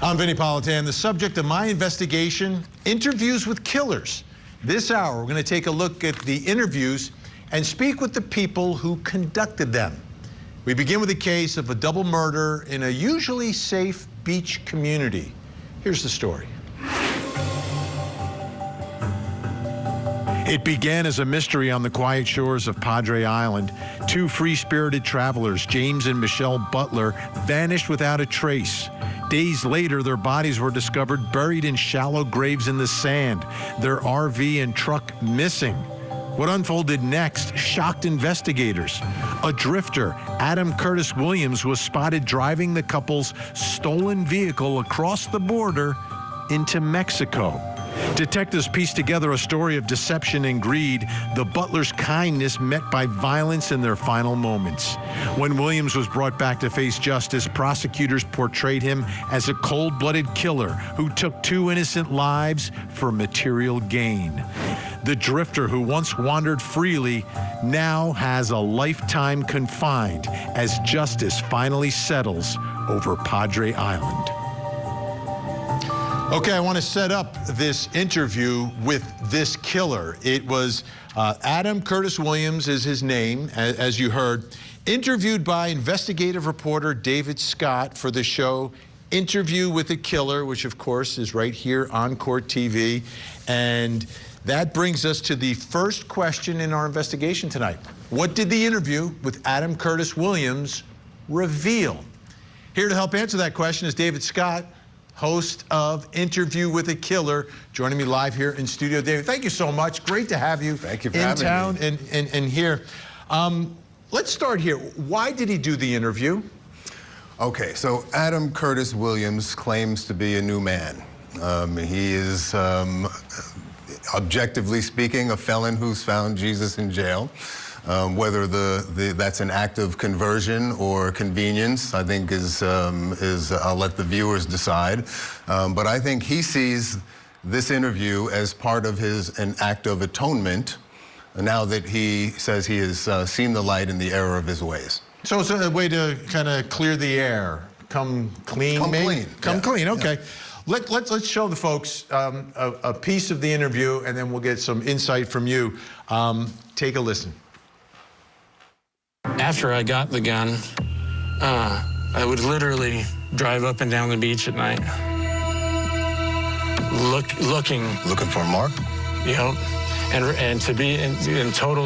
I'm Vinnie Politan. The subject of my investigation, interviews with killers. This hour, we're going to take a look at the interviews and speak with the people who conducted them. We begin with a case of a double murder in a usually safe beach community. Here's the story. It began as a mystery on the quiet shores of Padre Island. Two free-spirited travelers, James and Michelle Butler, vanished without a trace. Days later, their bodies were discovered buried in shallow graves in the sand, their RV and truck missing. What unfolded next shocked investigators. A drifter, Adam Curtis Williams, was spotted driving the couple's stolen vehicle across the border into Mexico. Detectives pieced together a story of deception and greed, the Butlers' kindness met by violence in their final moments. When Williams was brought back to face justice, prosecutors portrayed him as a cold-blooded killer who took two innocent lives for material gain. The drifter, who once wandered freely, now has a lifetime confined as justice finally settles over Padre Island. Okay, I want to set up this interview with this killer. It was Adam Curtis Williams is his name, as you heard, interviewed by investigative reporter David Scott for the show Interview with a Killer, which of course is right here on Court TV. And that brings us to the first question in our investigation tonight. What did the interview with Adam Curtis Williams reveal? Here to help answer that question is David Scott, host of Interview with a Killer, joining me live here in studio. David, thank you so much. Great to have you, thank you for in town and here. Let's start here. Why did he do the interview? Okay, so Adam Curtis Williams claims to be a new man. He is, objectively speaking, a felon who's found Jesus in jail. Whether that's an act of conversion or convenience, I think is I'll let the viewers decide. But I think he sees this interview as part of an act of atonement, now that he says he has seen the light in the error of his ways. So it's a way to kind of clear the air, come clean. Come clean. Come clean. Okay. Yeah. Let's show the folks a piece of the interview, and then we'll get some insight from you. Take a listen. After I got the gun, I would literally drive up and down the beach at night, looking for a mark. Yep. And to be in total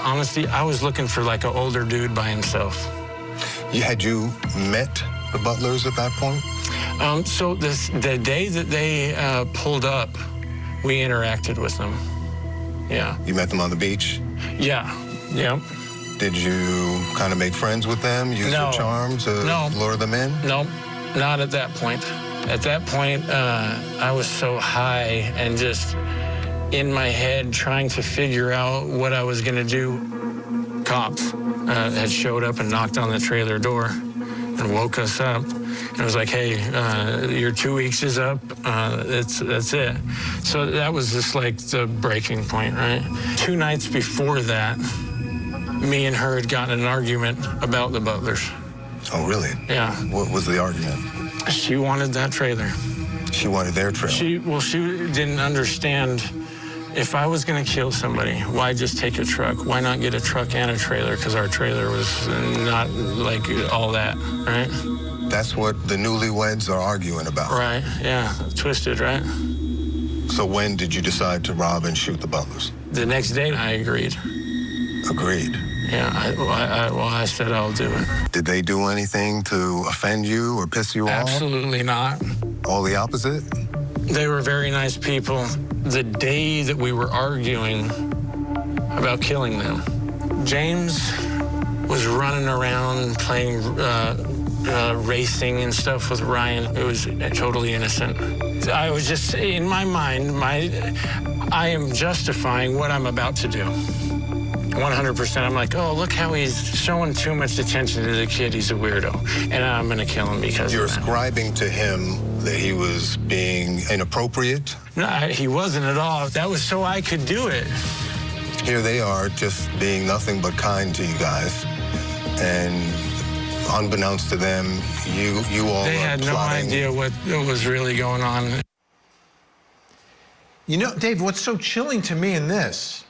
honesty, I was looking for like an older dude by himself. Had you met the Butlers at that point? So the day that they pulled up, we interacted with them. Yeah. You met them on the beach? Yeah. Yep. Did you kind of make friends with them, use your charm to lure them in? No, not at that point. At that point, I was so high and just in my head trying to figure out what I was going to do. Cops had showed up and knocked on the trailer door and woke us up. And it was like, hey, your 2 weeks is up. That's it. So that was just like the breaking point, right? 2 nights before that, me and her had gotten in an argument about the Butlers. Oh, really? Yeah. What was the argument? She wanted that trailer. She wanted their trailer? She didn't understand, if I was going to kill somebody, why just take a truck? Why not get a truck and a trailer? Because our trailer was not like all that, right? That's what the newlyweds are arguing about. Right, yeah. Twisted, right? So when did you decide to rob and shoot the Butlers? The next day, I agreed. Agreed? Yeah, I said I'll do it. Did they do anything to offend you or piss you off? Absolutely not. All the opposite? They were very nice people. The day that we were arguing about killing them, James was running around playing racing and stuff with Ryan. It was totally innocent. I was just, in my mind, I am justifying what I'm about to do. 100%. I'm like, oh, look how he's showing too much attention to the kid. He's a weirdo. And I'm going to kill him because You're ascribing to him that he was being inappropriate? No, he wasn't at all. That was so I could do it. Here they are just being nothing but kind to you guys. And unbeknownst to them, you all They are had no plotting. idea what was really going on. You know, Dave, what's so chilling to me in this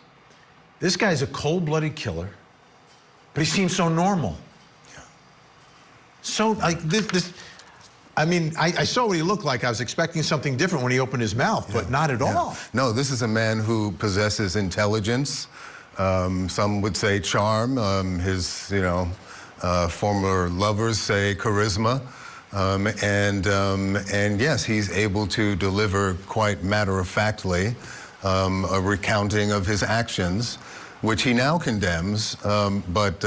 guy's a cold-blooded killer, but he seems so normal. Yeah. So, like, I mean, I saw what he looked like. I was expecting something different when he opened his mouth, but not at all. No, this is a man who possesses intelligence. Some would say charm. His, former lovers say charisma. And yes, he's able to deliver quite matter-of-factly a recounting of his actions, which he now condemns. But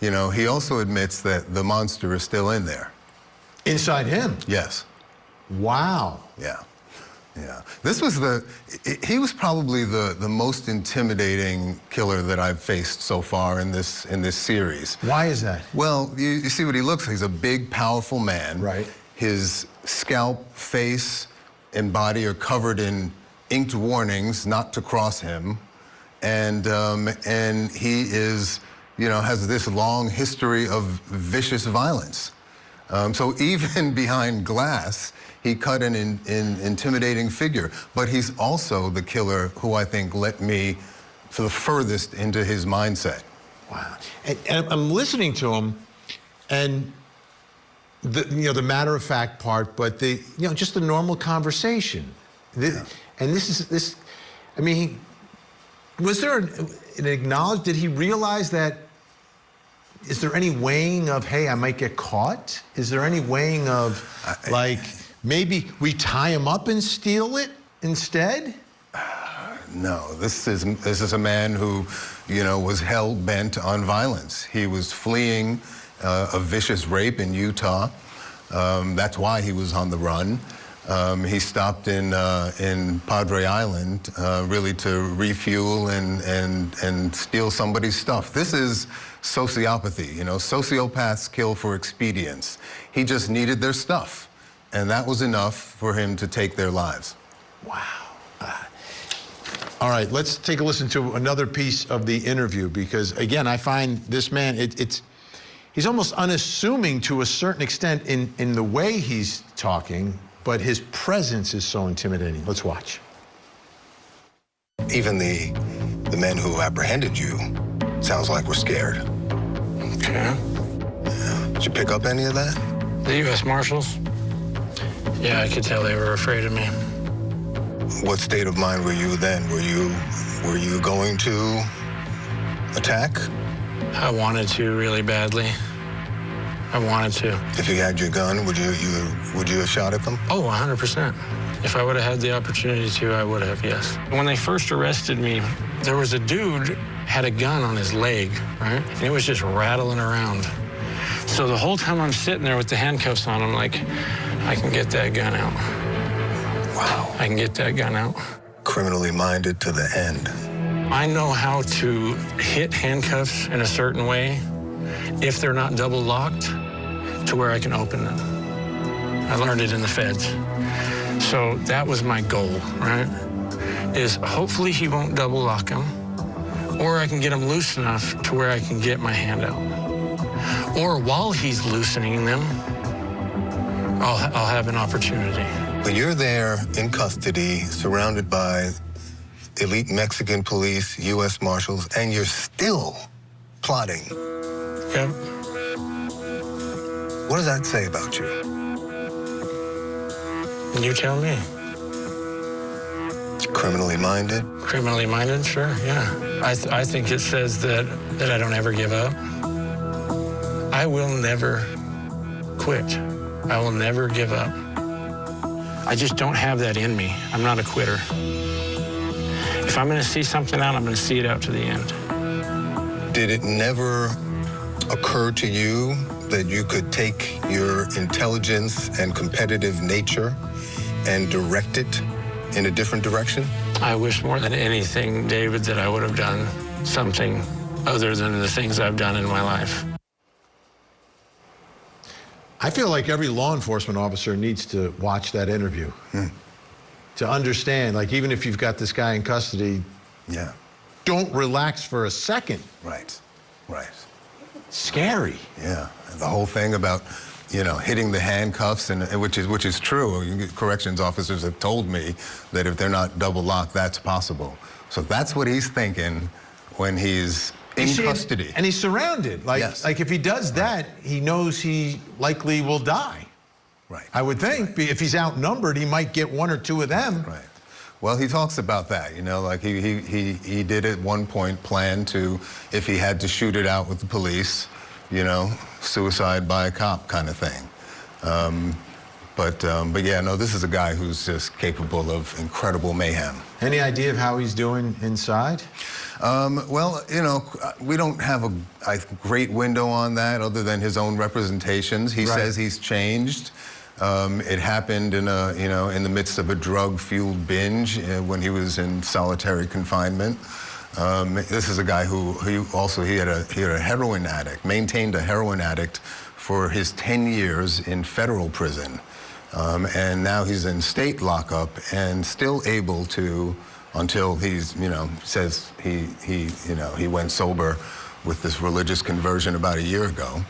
he also admits that the monster is still in there. Inside him? Yes. Wow. Yeah. Yeah. This was he was probably the most intimidating killer that I've faced so far in this series. Why is that? Well, you see what he looks like. He's a big, powerful man. Right. His scalp, face, and body are covered in inked warnings not to cross him. And he is, has this long history of vicious violence. So even behind glass, he cut an intimidating figure. But he's also the killer who I think let me for the furthest into his mindset. Wow. And I'm listening to him, and the matter-of-fact part, but just the normal conversation. And this. I mean, was there an acknowledge? Did he realize that? Is there any weighing of, hey, I might get caught? Is there any weighing of, like, maybe we tie him up and steal it instead? No, this is a man who, was hell-bent on violence. He was fleeing a vicious rape in Utah. That's why he was on the run. He stopped in Padre Island, really to refuel and steal somebody's stuff. This is sociopathy. Sociopaths kill for expedience. He just needed their stuff, and that was enough for him to take their lives. Wow. All right, let's take a listen to another piece of the interview, because again, I find this man, he's almost unassuming to a certain extent in the way he's talking, but his presence is so intimidating. Let's watch. Even the men who apprehended you sounds like we're scared. Okay. Yeah. Did you pick up any of that? The U.S. Marshals? Yeah, I could tell they were afraid of me. What state of mind were you then? Were you going to attack? I wanted to really badly. I wanted to. If you had your gun, would you have shot at them? Oh, 100%. If I would have had the opportunity to, I would have, yes. When they first arrested me, there was a dude had a gun on his leg, right? And it was just rattling around. So the whole time I'm sitting there with the handcuffs on, I'm like, I can get that gun out. Wow. I can get that gun out. Criminally minded to the end. I know how to hit handcuffs in a certain way if they're not double locked to where I can open them. I learned it in the feds. So that was my goal, right? Is hopefully he won't double lock them, or I can get him loose enough to where I can get my hand out. Or while he's loosening them, I'll have an opportunity. When you're there in custody, surrounded by elite Mexican police, U.S. Marshals, and you're still plotting. Yep. What does that say about you? You tell me. Criminally minded? Criminally minded, sure, yeah. I think it says that I don't ever give up. I will never quit. I will never give up. I just don't have that in me. I'm not a quitter. If I'm going to see something out, I'm going to see it out to the end. Did it never occur to you that you could take your intelligence and competitive nature and direct it in a different direction? I wish more than anything, David, that I would have done something other than the things I've done in my life. I feel like every law enforcement officer needs to watch that interview to understand, like, even if you've got this guy in custody, Yeah. don't relax for a second. Right. Right. Scary. Yeah, and the whole thing about, you know, hitting the handcuffs, and which is true. Corrections officers have told me that if they're not double locked, that's possible. So that's what he's thinking when he's in custody. And he's surrounded. Like, Yes. like if he does that, he knows he likely will die. Right. I would think. If he's outnumbered, he might get one or two of them. Right. Well, he talks about that, you know, like he did at one point plan to, if he had to shoot it out with the police, you know, suicide by a cop kind of thing. But yeah, no, this is a guy who's just capable of incredible mayhem. Any idea of how he's doing inside? Well, you know, we don't have a great window on that other than his own representations. He says he's changed. It happened in in the midst of a drug-fueled binge when he was in solitary confinement. This is a guy who he had a heroin addict, maintained a heroin addict for his 10 years in federal prison. And now he's in state lockup and still able to, until he's, you know, says he went sober with this religious conversion about a year ago,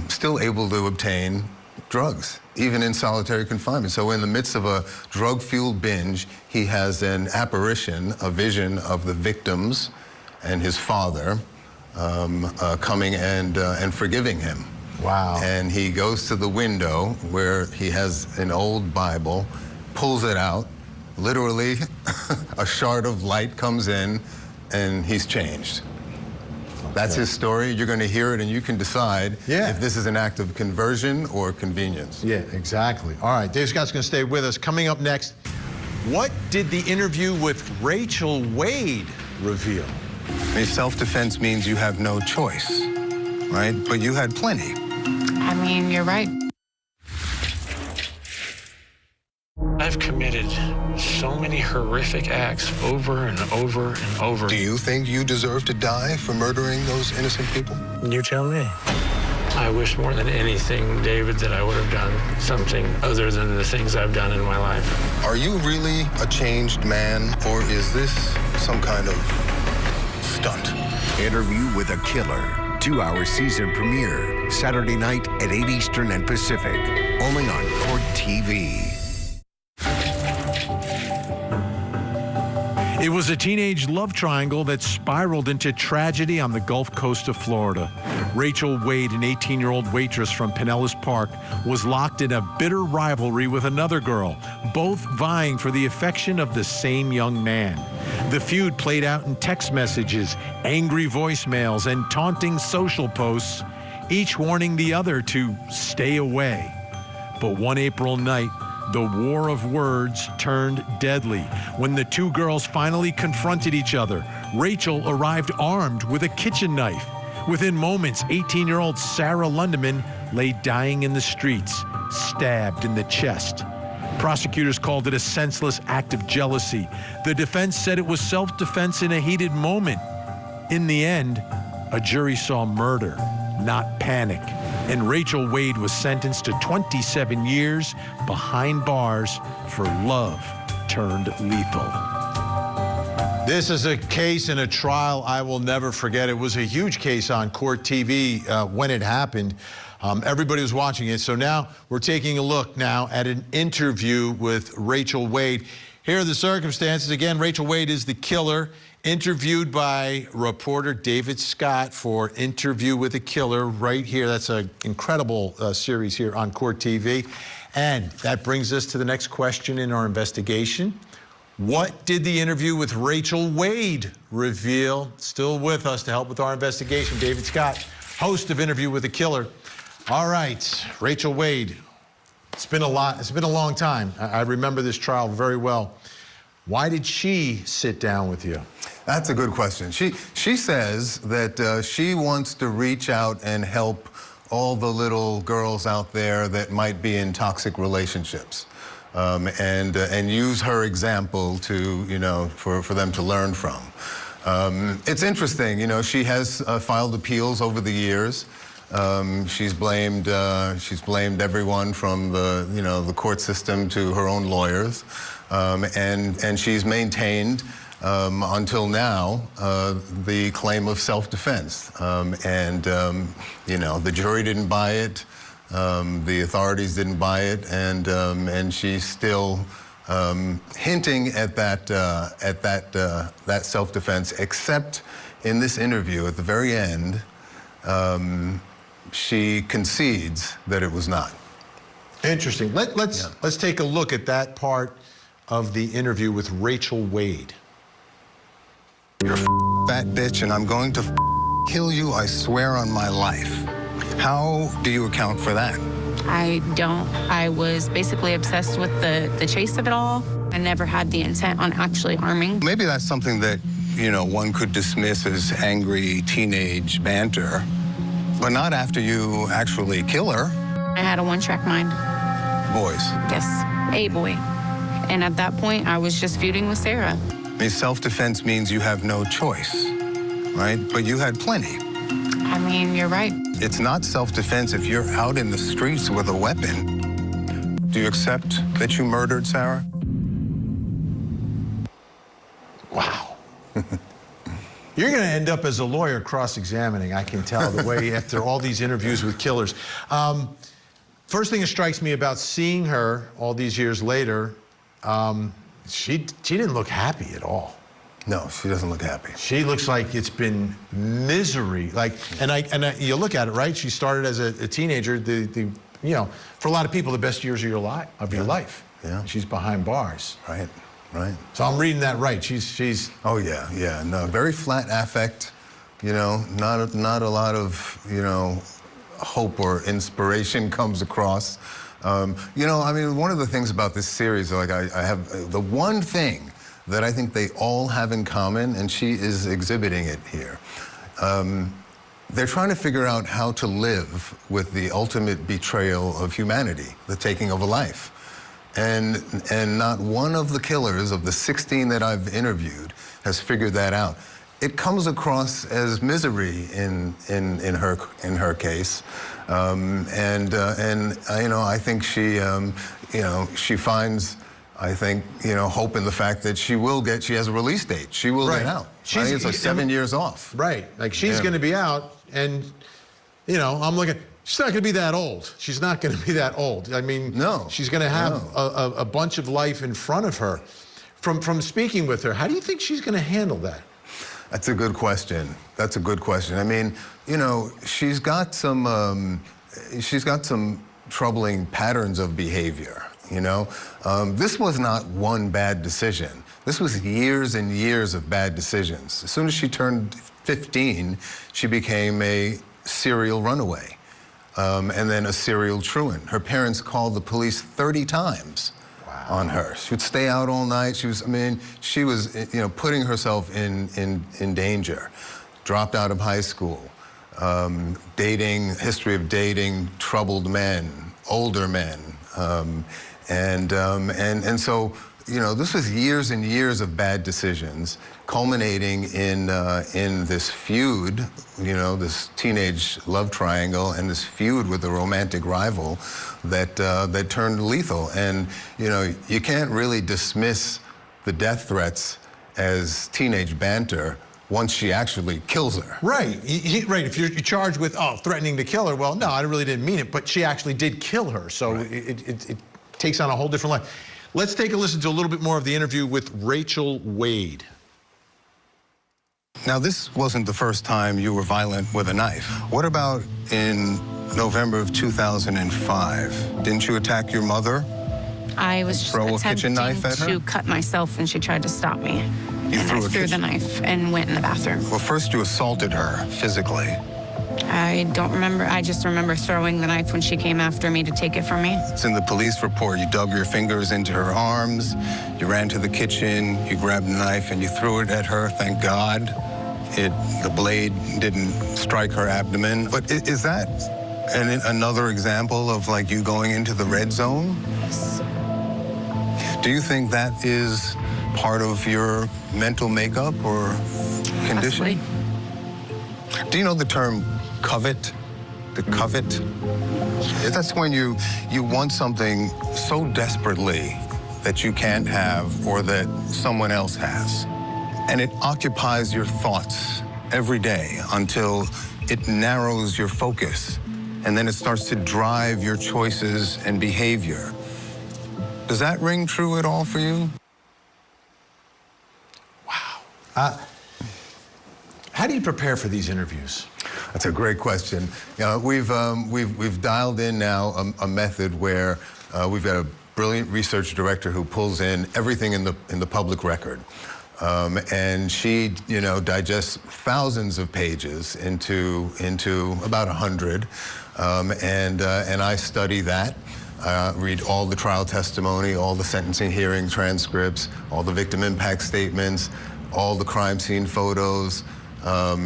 still able to obtain drugs, even in solitary confinement. So in the midst of a drug-fueled binge, he has an apparition, a vision of the victims and his father coming and forgiving him. Wow. And he goes to the window where he has an old Bible, pulls it out, literally a shard of light comes in, and he's changed. That's his story. You're going to hear it, and you can decide if this is an act of conversion or convenience. Yeah, exactly. All right, Dave Scott's going to stay with us. Coming up next, what did the interview with Rachel Wade reveal? Self-defense means you have no choice, right? But you had plenty. I mean, you're right. I've committed so many horrific acts over and over and over. Do you think you deserve to die for murdering those innocent people? You tell me. I wish more than anything, David, that I would have done something other than the things I've done in my life. Are you really a changed man, or is this some kind of stunt? Interview with a Killer. 2-hour season premiere. Saturday night at 8 Eastern and Pacific. Only on Court TV. It was a teenage love triangle that spiraled into tragedy on the Gulf Coast of Florida. Rachel Wade, an 18-year-old waitress from Pinellas Park, was locked in a bitter rivalry with another girl, both vying for the affection of the same young man. The feud played out in text messages, angry voicemails, and taunting social posts, each warning the other to stay away. But one April night, the war of words turned deadly. When the two girls finally confronted each other, Rachel arrived armed with a kitchen knife. Within moments, 18-year-old Sarah Lundeman lay dying in the streets, stabbed in the chest. Prosecutors called it a senseless act of jealousy. The defense said it was self-defense in a heated moment. In the end, a jury saw murder, not panic. And Rachel Wade was sentenced to 27 years behind bars for love turned lethal. This is a case and a trial I will never forget. It was a huge case on Court TV when it happened. Everybody was watching it. So now we're taking a look now at an interview with Rachel Wade. Here are the circumstances. Again, Rachel Wade is the killer, interviewed by reporter David Scott for Interview with a Killer right here. That's an incredible series here on Court TV. And that brings us to the next question in our investigation. What did the interview with Rachel Wade reveal? Still with us to help with our investigation, David Scott, host of Interview with a Killer. All right, Rachel Wade. It's been a long time. I remember this trial very well. Why did she sit down with you? That's a good question. She says that she wants to reach out and help all the little girls out there that might be in toxic relationships, and use her example to, for them to learn from. It's interesting, she has filed appeals over the years. She's blamed everyone from the court system to her own lawyers, and she's maintained until now, the claim of self-defense. You know, the jury didn't buy it, the authorities didn't buy it, and she's still hinting at that self-defense, except in this interview at the very end, she concedes that it was not. Interesting. Let's take a look at that part of the interview with Rachel Wade. You're a fat bitch, and I'm going to kill you, I swear on my life. How do you account for that? I don't. I was basically obsessed with the chase of it all. I never had the intent on actually harming. Maybe that's something that, you know, one could dismiss as angry teenage banter, but not after you actually kill her. I had a one-track mind. Boys. Yes, a boy. And at that point, I was just feuding with Sarah. I mean, self-defense means you have no choice, right? But you had plenty. I mean, you're right. It's not self-defense if you're out in the streets with a weapon. Do you accept that you murdered Sarah? Wow. You're going to end up as a lawyer cross-examining, I can tell, the way after all these interviews with killers. First thing that strikes me about seeing her all these years later, she didn't look happy at all. No, she doesn't look happy. She looks like it's been misery. Like, and you look at it, right? She started as a teenager. You know, for a lot of people, the best years of your life. Yeah. She's behind bars. Right. Right. So I'm reading that right. She's. Oh yeah, yeah. No, very flat affect. You know, not a lot of, you know, hope or inspiration comes across. You know, I mean, one of the things about this series, like I have the one thing that I think they all have in common, and she is exhibiting it here. They're trying to figure out how to live with the ultimate betrayal of humanity, the taking of a life. And not one of the killers of the 16 that I've interviewed has figured that out. It comes across as misery in her case, and you know, I think she you know, she finds, I think, you know, hope in the fact that she has a release date. She will get out. I think it's like 7 years off. Right. Like she's going to be out, and you know, I'm looking. She's not going to be that old. She's not going to be that old. I mean, no. She's going to have a bunch of life in front of her. From speaking with her, how do you think she's going to handle that? That's a good question. That's a good question. I mean, you know, she's got some troubling patterns of behavior. You know, this was not one bad decision. This was years and years of bad decisions. As soon as she turned 15, she became a serial runaway. And then a serial truant. Her parents called the police 30 times on her. She would stay out all night. She was, you know, putting herself in danger. Dropped out of high school. History of dating troubled men, older men. And so, you know, this was years and years of bad decisions, culminating in this feud, you know, this teenage love triangle, and this feud with a romantic rival that turned lethal. And you know, you can't really dismiss the death threats as teenage banter once she actually kills her. Right. Right. If you're charged with threatening to kill her, well, no, I really didn't mean it, but she actually did kill her. So right. it takes on a whole different life. Let's take a listen to a little bit more of the interview with Rachel Wade. Now, this wasn't the first time you were violent with a knife. What about in November of 2005? Didn't you attack your mother? I was throw a kitchen knife at her? to cut myself, and she tried to stop me. You and I threw the knife and went in the bathroom. Well, first you assaulted her physically. I don't remember. I just remember throwing the knife when she came after me to take it from me. It's in the police report. You dug your fingers into her arms, you ran to the kitchen, you grabbed the knife and you threw it at her. Thank God the blade didn't strike her abdomen. But is that another example of like you going into the red zone? Yes. Do you think that is part of your mental makeup or condition? Possibly. Do you know the term covet? The covet? That's when you want something so desperately that you can't have or that someone else has. and it occupies your thoughts every day until it narrows your focus, and then it starts to drive your choices and behavior. Does that ring true at all for you? Wow. How do you prepare for these interviews? That's a great question. We've dialed in now a method where we've got a brilliant research director who pulls in everything in the public record. And she, digests thousands of pages into about 100, and I study that. Read all the trial testimony, all the sentencing hearing transcripts, all the victim impact statements, all the crime scene photos,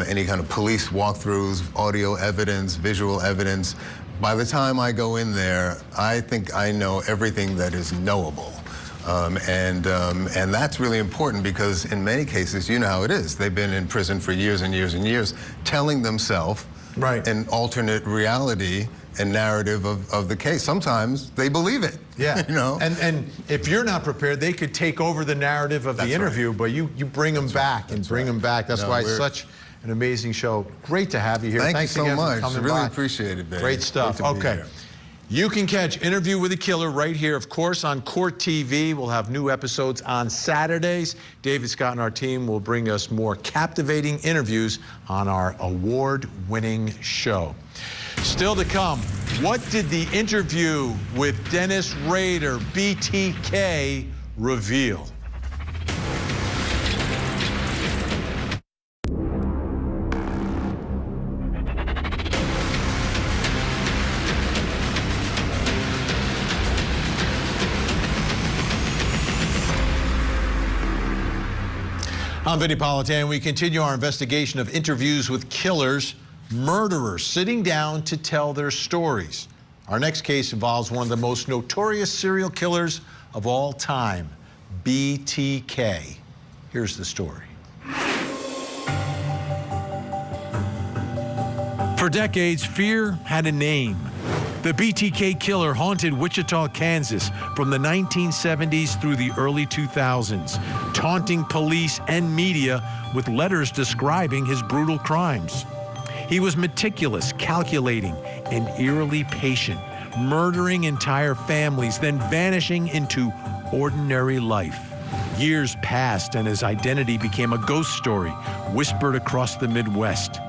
any kind of police walkthroughs, audio evidence, visual evidence. By the time I go in there, I think I know everything that is knowable. And that's really important because in many cases, you know how it is. They've been in prison for years and years and years, telling themselves an alternate reality and narrative of the case. Sometimes they believe it. Yeah. And if you're not prepared, they could take over the narrative of the interview, but you bring them back and bring them back. That's why it's such an amazing show. Great to have you here. Thanks again so much. for coming Really by. appreciate it, baby. Great stuff. Okay. You can catch Interview with a Killer right here, of course, on Court TV. We'll have new episodes on Saturdays. David Scott and our team will bring us more captivating interviews on our award-winning show. Still to come, what did the interview with Dennis Rader, BTK, reveal? I'm Vinnie Politan. We continue our investigation of interviews with killers, murderers sitting down to tell their stories. Our next case involves one of the most notorious serial killers of all time, BTK. Here's the story. For decades, fear had a name. The BTK killer haunted Wichita, Kansas from the 1970s through the early 2000s, taunting police and media with letters describing his brutal crimes. He was meticulous, calculating, and eerily patient, murdering entire families, then vanishing into ordinary life. Years passed and his identity became a ghost story whispered across the Midwest.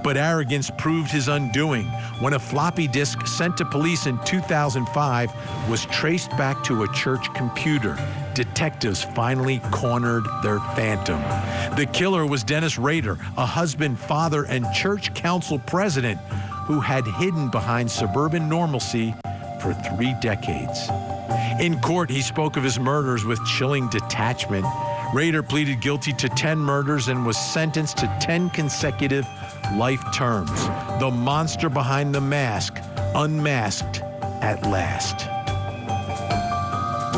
But arrogance proved his undoing when a floppy disk sent to police in 2005 was traced back to a church computer. Detectives finally cornered their phantom. The killer was Dennis Rader, a husband, father, and church council president who had hidden behind suburban normalcy for 3 decades. In court, he spoke of his murders with chilling detachment. Rader pleaded guilty to 10 murders and was sentenced to 10 consecutive life terms. The monster behind the mask, unmasked at last.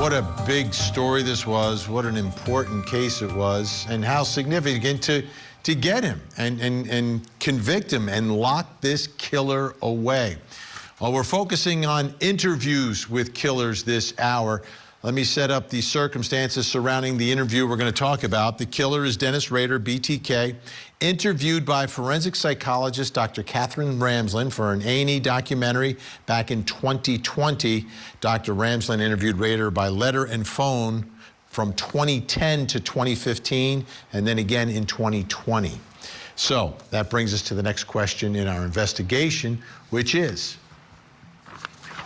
What a big story this was, what an important case it was, and how significant to get him and convict him and lock this killer away. Well, we're focusing on interviews with killers this hour. Let me set up the circumstances surrounding the interview we're going to talk about. The killer is Dennis Rader, BTK, interviewed by forensic psychologist Dr. Catherine Ramsland for an A&E documentary back in 2020. Dr. Ramsland interviewed Rader by letter and phone from 2010 to 2015, and then again in 2020. So that brings us to the next question in our investigation, which is,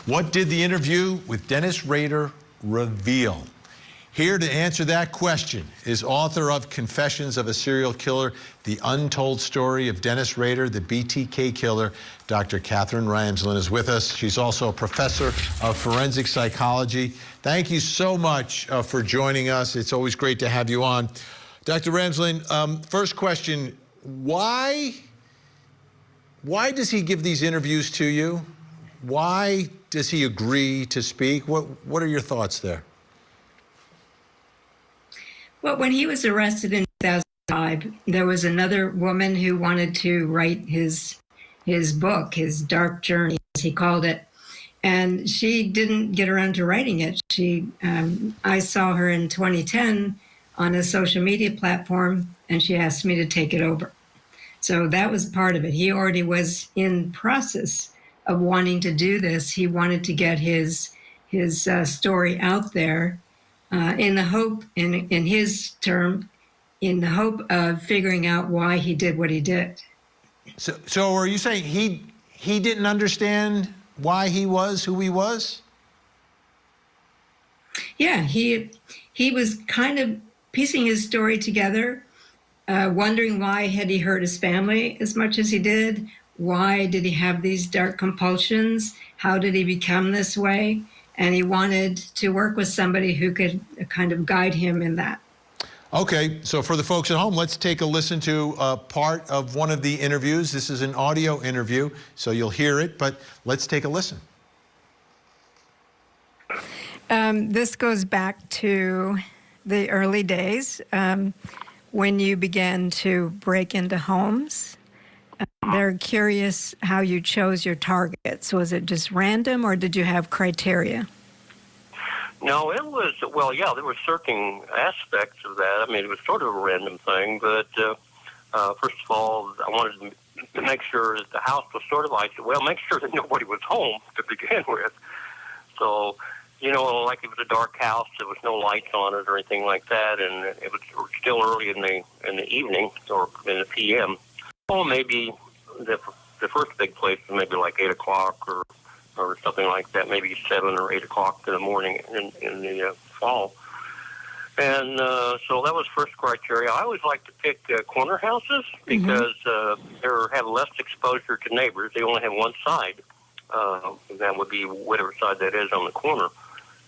what did the interview with Dennis Rader reveal? Here to answer that question is author of Confessions of a Serial Killer, The Untold Story of Dennis Rader, the BTK Killer. Dr. Catherine Ramsland is with us. She's also a professor of forensic psychology. Thank you so much for joining us. It's always great to have you on. Dr. Ramsland, first question, why does he give these interviews to you? Why does he agree to speak? What are your thoughts there? Well, when he was arrested in 2005, there was another woman who wanted to write his book, his dark journey, as he called it. And she didn't get around to writing it. I saw her in 2010 on a social media platform, and she asked me to take it over. So that was part of it. He already was in process of wanting to do this. He wanted to get his story out there in the hope, in his term, in the hope of figuring out why he did what he did. So are you saying he didn't understand why he was who he was? Yeah, he was kind of piecing his story together, wondering why had he hurt his family as much as he did? Why did he have these dark compulsions? How did he become this way? And he wanted to work with somebody who could kind of guide him in that. Okay, so for the folks at home, let's take a listen to part of one of the interviews. This is an audio interview, so you'll hear it, but let's take a listen. This goes back to the early days when you began to break into homes. They're curious how you chose your targets. Was it just random, or did you have criteria? No, it was, well, yeah, there were certain aspects of that. I mean, it was sort of a random thing, but first of all, I wanted to make sure that the house was sort of isolated. Well, make sure that nobody was home to begin with. So, you know, like it was a dark house, there was no lights on it or anything like that, and it was still early in the evening or in the p.m. Well, maybe the first big place was maybe like 8 o'clock or something like that, maybe 7 or 8 o'clock in the morning in the fall. And so that was first criteria. I always like to pick corner houses because they have less exposure to neighbors. They only have one side. That would be whatever side that is on the corner.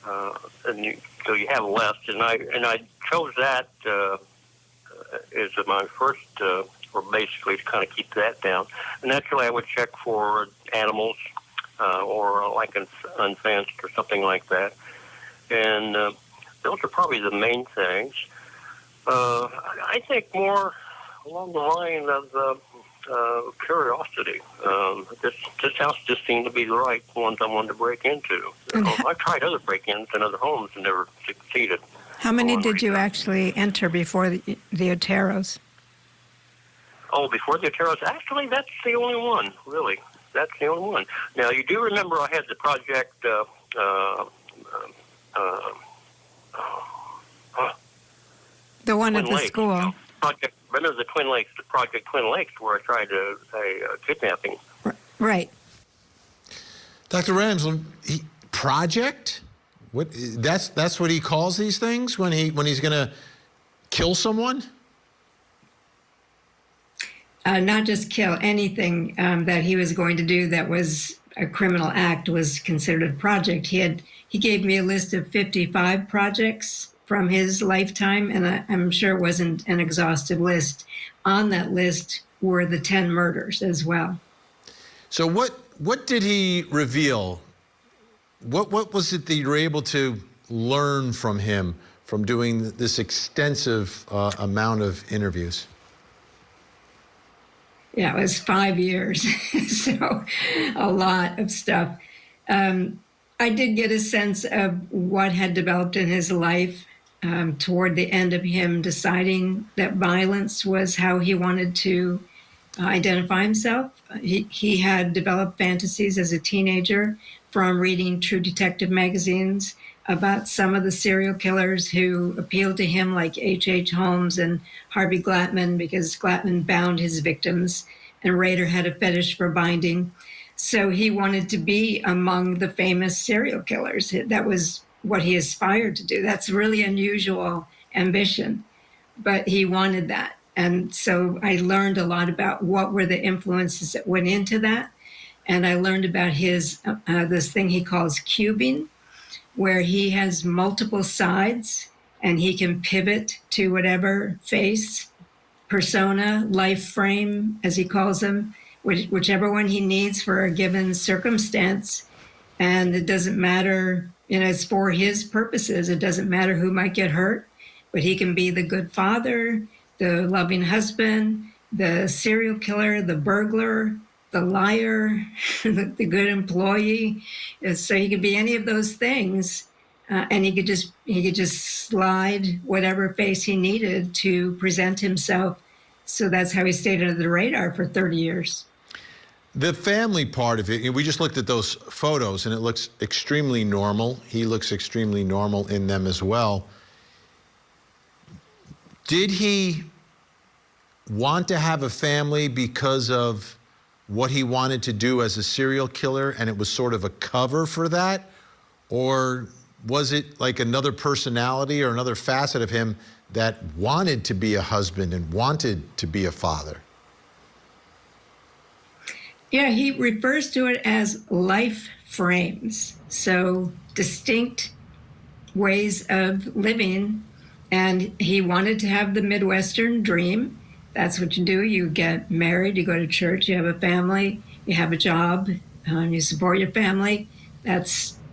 So you have less. And I chose that as my first, or basically to kind of keep that down. And naturally I would check for animals, or like unfenced or something like that. And those are probably the main things. I think more along the line of curiosity. This house just seemed to be the right ones I wanted to break into. I tried other break-ins in other homes and never succeeded. How many did you actually enter before the Oteros? Oh, before the Oteros? Actually, that's the only one, really. That's the only one. Now, you do remember I had the project, the one Twin at the Lakes, school. you know, remember the Twin Lakes, the Project Twin Lakes, where I tried to say kidnapping. Right. Dr. Ramsland, project? What? That's what he calls these things when he's going to kill someone? Not just kill, anything that he was going to do that was a criminal act was considered a project. He gave me a list of 55 projects from his lifetime, and I'm sure it wasn't an exhaustive list. On that list were the 10 murders as well. So what did he reveal? What was it that you were able to learn from him from doing this extensive amount of interviews? Yeah, it was 5 years, so a lot of stuff. I did get a sense of what had developed in his life toward the end of him deciding that violence was how he wanted to identify himself. He had developed fantasies as a teenager from reading True Detective magazines about some of the serial killers who appealed to him, like H.H. Holmes and Harvey Glattman, because Glattman bound his victims, and Rader had a fetish for binding. So he wanted to be among the famous serial killers. That was what he aspired to do. That's really unusual ambition, but he wanted that. And so I learned a lot about what were the influences that went into that. And I learned about his, this thing he calls cubing, where he has multiple sides and he can pivot to whatever face, persona, life frame, as he calls them, whichever one he needs for a given circumstance. And it doesn't matter, it's for his purposes. It doesn't matter who might get hurt, but he can be the good father, the loving husband, the serial killer, the burglar, the liar, the good employee. So he could be any of those things and he could just slide whatever face he needed to present himself. So that's how he stayed under the radar for 30 years. The family part of it, we just looked at those photos and it looks extremely normal. He looks extremely normal in them as well. Did he want to have a family because of what he wanted to do as a serial killer and it was sort of a cover for that? Or was it like another personality or another facet of him that wanted to be a husband and wanted to be a father? Yeah, he refers to it as life frames. So distinct ways of living. And he wanted to have the Midwestern dream. That's what you do. You get married, you go to church, you have a family, you have a job, you support your family.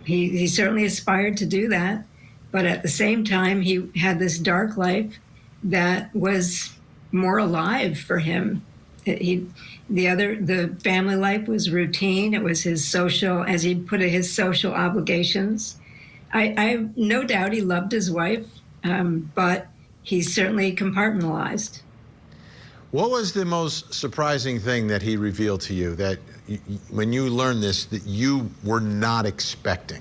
He certainly aspired to do that. But at the same time, he had this dark life that was more alive for him. The family life was routine. It was his social, as he put it, his social obligations. I have no doubt he loved his wife, but he certainly compartmentalized. What was the most surprising thing that he revealed to you that when you learned this, that you were not expecting?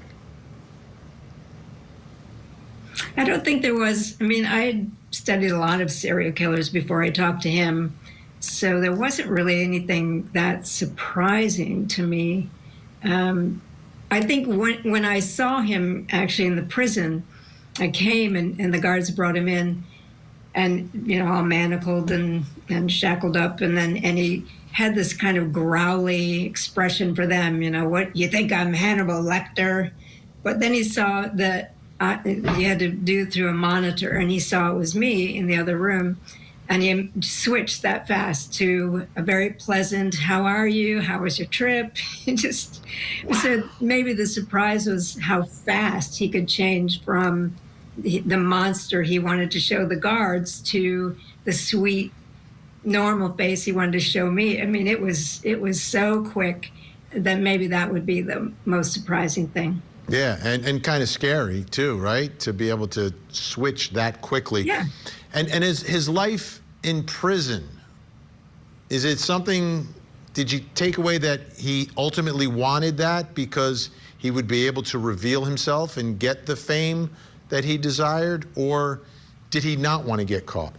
I don't think there was. I mean, I had studied a lot of serial killers before I talked to him, so there wasn't really anything that surprising to me. I think when I saw him actually in the prison, I came and the guards brought him in, and all manacled and shackled up, and he had this kind of growly expression for them. What, you think I'm Hannibal Lecter? But then he saw that you had to do it through a monitor, and he saw it was me in the other room, and he switched that fast to a very pleasant, how are you? How was your trip? He said maybe the surprise was how fast he could change from the monster he wanted to show the guards to the sweet, normal face he wanted to show me. I mean, it was so quick that maybe that would be the most surprising thing. Yeah, and kind of scary too, right? To be able to switch that quickly. Yeah. And his life in prison, is it something, did you take away that he ultimately wanted that because he would be able to reveal himself and get the fame that he desired, or did he not want to get caught?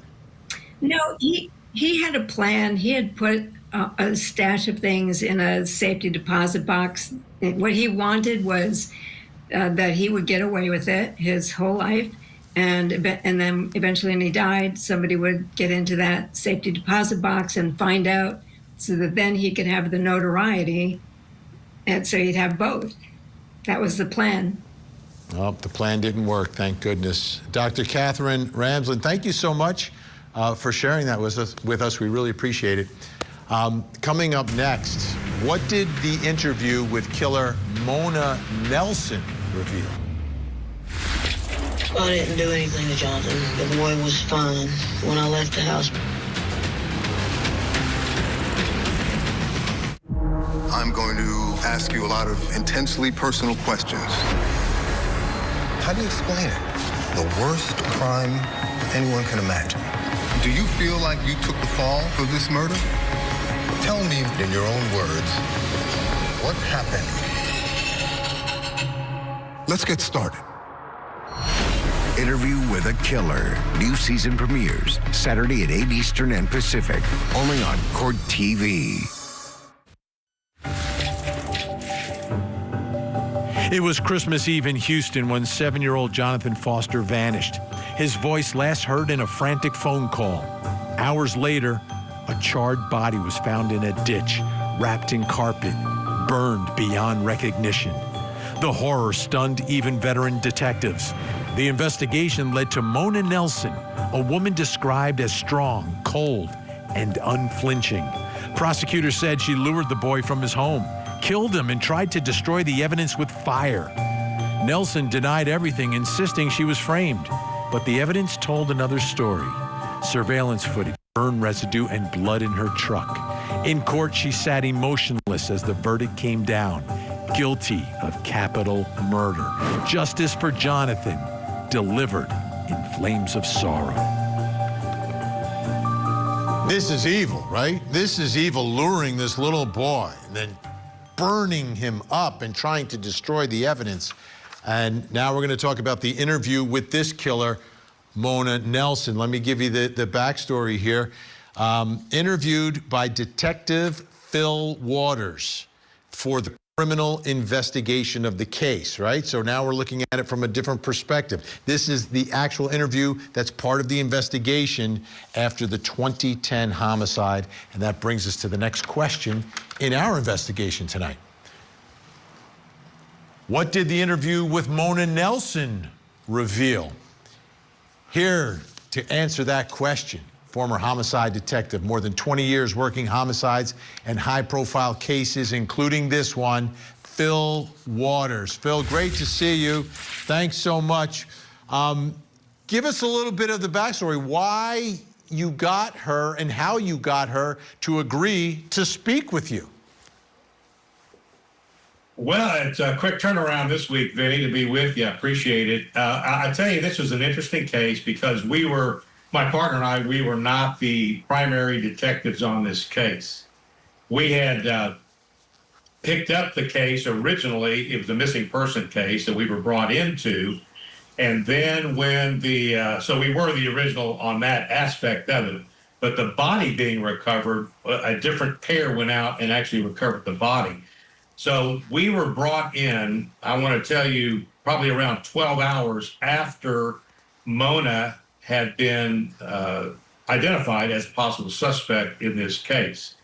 No, he had a plan. He had put a stash of things in a safety deposit box. What he wanted was that he would get away with it his whole life, and then eventually when he died, somebody would get into that safety deposit box and find out, so that then he could have the notoriety, and so he'd have both. That was the plan. Well, the plan didn't work, thank goodness. Dr. Catherine Ramsland, thank you so much for sharing that with us. We really appreciate it. Coming up next, what did the interview with killer Mona Nelson reveal? I didn't do anything to Jonathan. The boy was fine when I left the house. I'm going to ask you a lot of intensely personal questions. How do you explain it? The worst crime anyone can imagine. Do you feel like you took the fall for this murder? Tell me in your own words, what happened? Let's get started. Interview with a Killer. New season premieres Saturday at 8 Eastern and Pacific, only on Court TV. It was Christmas Eve in Houston when 7-year-old Jonathan Foster vanished. His voice last heard in a frantic phone call. Hours later, a charred body was found in a ditch, wrapped in carpet, burned beyond recognition. The horror stunned even veteran detectives. The investigation led to Mona Nelson, a woman described as strong, cold, and unflinching. Prosecutors said she lured the boy from his home, killed him, and tried to destroy the evidence with fire. Nelson denied everything, insisting she was framed. But the evidence told another story. Surveillance footage, burn residue, and blood in her truck. In court, she sat emotionless as the verdict came down. guilty of capital murder. Justice for Jonathan, delivered in flames of sorrow. This is evil, right? This is evil, luring this little boy and then burning him up and trying to destroy the evidence. And now we're going to talk about the interview with this killer, Mona Nelson. Let me give you the backstory here. Interviewed by Detective Phil Waters for the criminal investigation of the case, right? So now we're looking at it from a different perspective. This is the actual interview that's part of the investigation after the 2010 homicide. And that brings us to the next question in our investigation tonight. What did the interview with Mona Nelson reveal? Here to answer that question, former homicide detective, more than 20 years working homicides and high-profile cases, including this one, Phil Waters. Phil, great to see you. Thanks so much. Give us a little bit of the backstory, why you got her and how you got her to agree to speak with you. Well, it's a quick turnaround this week, Vinny, to be with you. I appreciate it. I tell you, this was an interesting case because my partner and I, we were not the primary detectives on this case. We had picked up the case originally. It was a missing person case that we were brought into. And then when so we were the original on that aspect of it. But the body being recovered, a different pair went out and actually recovered the body. So we were brought in, I want to tell you, probably around 12 hours after Mona had been identified as a possible suspect in this case.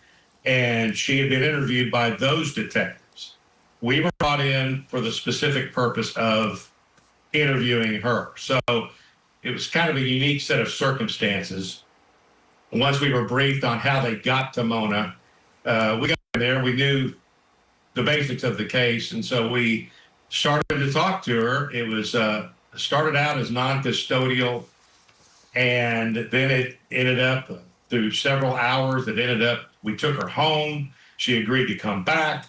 And she had been interviewed by those detectives. We were brought in for the specific purpose of interviewing her. So it was kind of a unique set of circumstances. Once we were briefed on how they got to Mona, we got there, we knew the basics of the case, and so we started to talk to her. It was started out as non-custodial, and then it ended up through several hours. We took her home. She agreed to come back.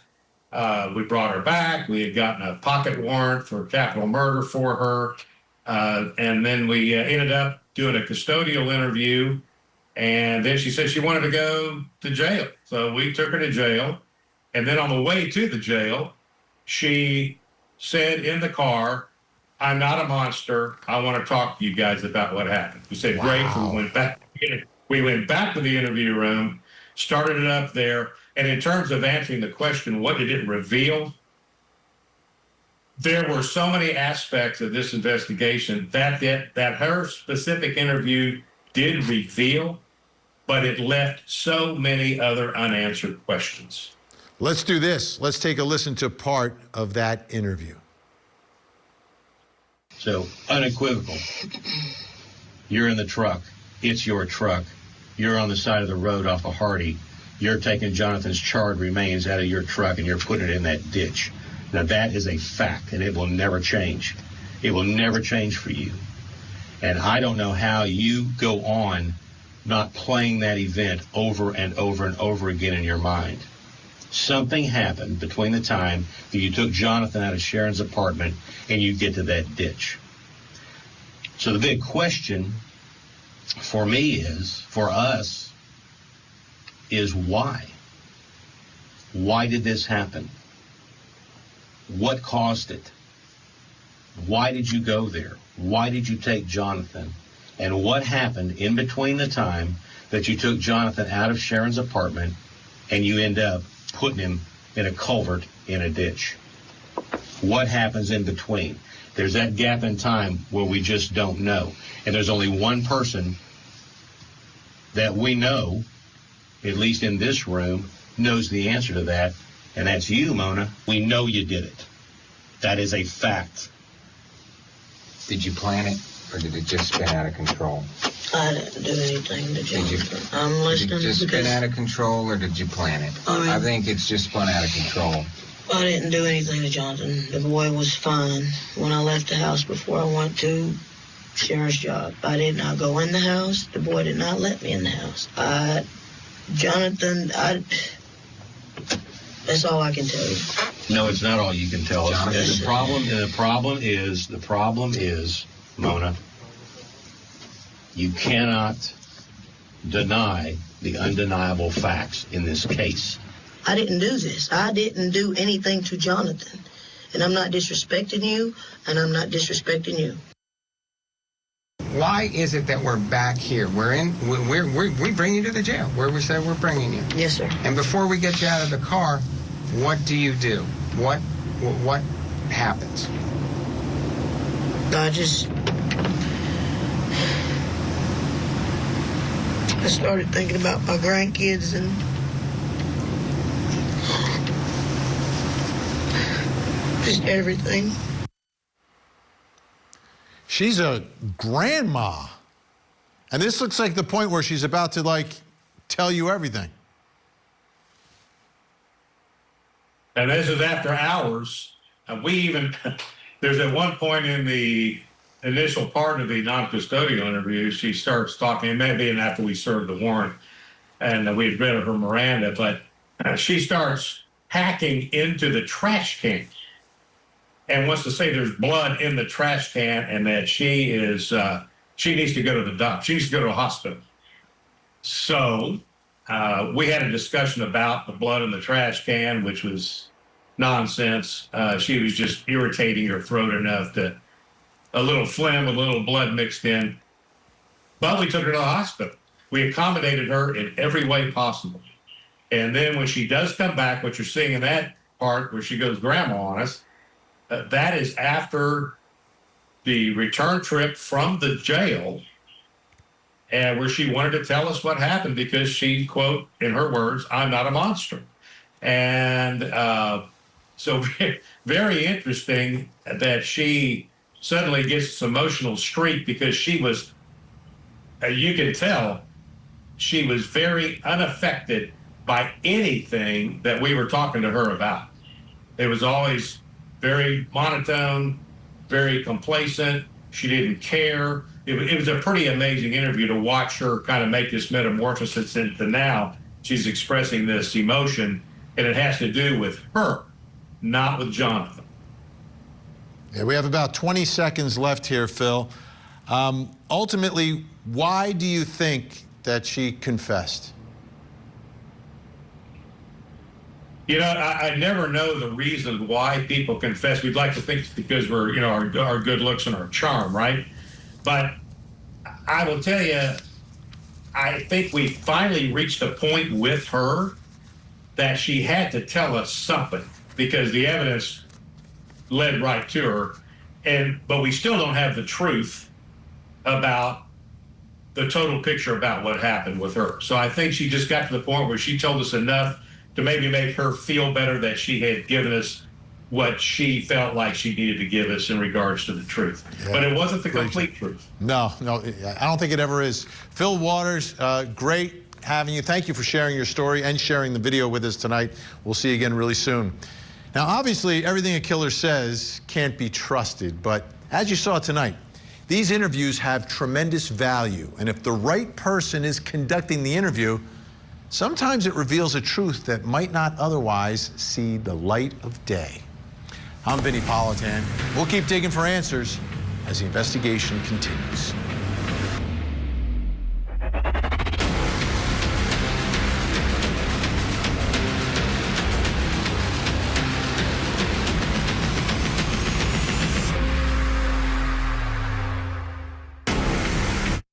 We brought her back. We had gotten a pocket warrant for capital murder for her, and then we ended up doing a custodial interview. And then she said she wanted to go to jail, so we took her to jail. And then on the way to the jail, she said in the car, "I'm not a monster. I want to talk to you guys about what happened." We said, wow. Great. So we went back to the interview room, started it up there. And in terms of answering the question, what did it reveal? There were so many aspects of this investigation that her specific interview did reveal, but it left so many other unanswered questions. Let's do this. Let's take a listen to part of that interview. So, unequivocal. You're in the truck. It's your truck. You're on the side of the road off of Hardy. You're taking Jonathan's charred remains out of your truck and you're putting it in that ditch. Now, that is a fact, and it will never change. It will never change for you. And I don't know how you go on not playing that event over and over and over again in your mind. Something happened between the time that you took Jonathan out of Sharon's apartment and you get to that ditch. So the big question for us, is why? Why did this happen? What caused it? Why did you go there? Why did you take Jonathan? And what happened in between the time that you took Jonathan out of Sharon's apartment and you end up putting him in a culvert in a ditch? What happens in between? There's that gap in time where we just don't know. And there's only one person that we know, at least in this room, knows the answer to that, and that's you, Mona. We know you did it. That is a fact. Did you plan it, or did it just spin out of control? I didn't do anything to Jonathan. I'm listening. Did it just spin out of control, or did you plan it? I think it's just spun out of control. I didn't do anything to Jonathan. The boy was fine. When I left the house before I went to Sharon's job, I did not go in the house. The boy did not let me in the house. Jonathan, that's all I can tell you. No, it's not all you can tell us. The problem is, Mona, you cannot deny the undeniable facts in this case. I didn't do this. I didn't do anything to Jonathan. And I'm not disrespecting you, and I'm not disrespecting you. Why is it that we're back here? We bring you to the jail where we said we're bringing you. Yes, sir. And before we get you out of the car, what do you do? What happens? I started thinking about my grandkids and just everything. She's a grandma. And this looks like the point where she's about to, like, tell you everything. And this is after hours. And we even, there's at one point in the initial part of the non-custodial interview, she starts talking, it may be after we served the warrant, and we had read of her Miranda, but she starts hacking into the trash can and wants to say there's blood in the trash can and that she needs to go to the doctor. She needs to go to a hospital. So we had a discussion about the blood in the trash can, which was nonsense. She was just irritating her throat enough that a little phlegm, a little blood mixed in. But we took her to the hospital. We accommodated her in every way possible. And then when she does come back, what you're seeing in that part where she goes grandma on us, that is after the return trip from the jail, and where she wanted to tell us what happened because she, quote, in her words, "I'm not a monster." And so very interesting that she suddenly gets this emotional streak because she was, you can tell, she was very unaffected by anything that we were talking to her about. It was always very monotone, very complacent. She didn't care. It was a pretty amazing interview to watch her kind of make this metamorphosis into now. She's expressing this emotion, and it has to do with her, not with Jonathan. Yeah, we have about 20 seconds left here, Phil. Ultimately, why do you think that she confessed? You know, I never know the reason why people confess. We'd like to think it's because we're, our good looks and our charm, right? But I will tell you, I think we finally reached a point with her that she had to tell us something because the evidence led right to her. But we still don't have the truth about the total picture about what happened with her. So I think she just got to the point where she told us enough to maybe make her feel better that she had given us what she felt like she needed to give us in regards to the truth. Yeah, but it wasn't the complete truth. No, I don't think it ever is. Phil Waters, great having you. Thank you for sharing your story and sharing the video with us tonight. We'll see you again really soon. Now, obviously, everything a killer says can't be trusted, but as you saw tonight, these interviews have tremendous value, and if the right person is conducting the interview, sometimes it reveals a truth that might not otherwise see the light of day. I'm Vinnie Politan. We'll keep digging for answers as the investigation continues.